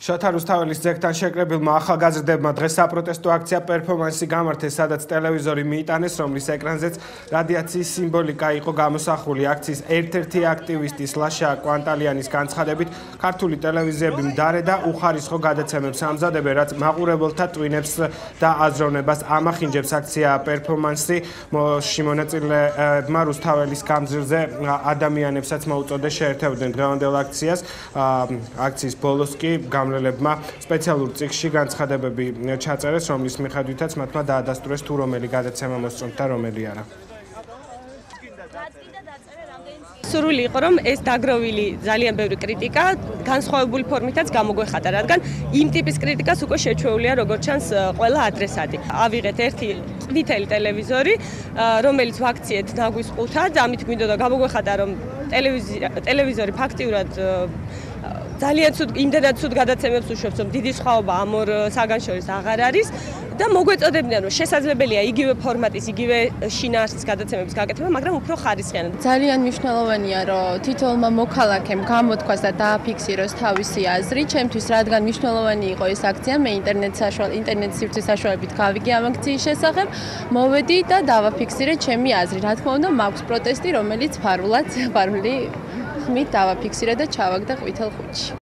შოთა რუსთაველის ძეგლთან შეკრებილმა ახალგაზრდებმა დღეს საპროტესტო აქცია პერფორმანსი გამართეს, სადაც ტელევიზორი მიიტანეს, რომლის ეკრანზეც რადიაციის სიმბოლიკა იყო გამოსახული. აქციის ერთ-ერთი აქტივისტის ლაშა კვანტალიანის განცხადებით, ქართული ტელევიზიები მდარე და უხარისხო გადაცემებს ამზადებენ, რაც მაყურებელთა ტვინებს და აზროვნებას ამახინჯებს. აქცია პერფორმანსი მონაწილეებმა რუსთაველის გამზირზე ადამიანებსაც მოუწოდეს შეერთებოდნენ დღევანდელ აქციას. აქციის ბოლოს კი გამრელებმა სპეციალურ წიგნში განცხადებები ჩაწერეს, რომლის მიხედვითაც მათმა დაადასტურეს თუ რომელი გადაცემა მოსწონთ და რომელი არა. სურვილი იყო, რომ ეს დაგროვილი ძალიან ბევრი კრიტიკა განსხვავებული ფორმითაც გამოგვეხატა, რადგან იმ ტიპის კრიტიკას უკვე შეჩვეულია, როგორც ჩანს, ყველა ადრესატი. ავიღეთ ერთი ყვითელი ტელევიზორი, რომელიც ვაქციეთ ნაგვის ყუთად, ამით გვინდოდა გამოგვეხატა, რომ ტელევიზორი ფაქტიურად ძალიან იმდენად ცუდ გადაცემებს უშვებს, რომ დიდი სხვაობა ამ ორ საგან შორის აღარ არის და მოგვეწოდებდნენ, რომ შესაძლებელია იგივე ფორმატის, იგივე შინაარსის გადაცემების გაკეთება, მაგრამ უფრო ხარისხიანად. ძალიან მნიშვნელოვანია, რომ თითოეულმა მოქალაქემ გამოთქვას და დააფიქსიროს თავისი აზრი. ჩემთვის რადგან მნიშვნელოვანი იყო ეს აქცია, მე ინტერნეტ სივრცის საშუალებით გავიგე ამ აქციის შესახებ, მოვედი და დავაფიქსირე ჩემი აზრი. რა თქმა უნდა, მაქვს პროტესტი, რომელიც ფარული ხმით დავაფიქსირე და ჩავაგდა ყვითელ ხუთში.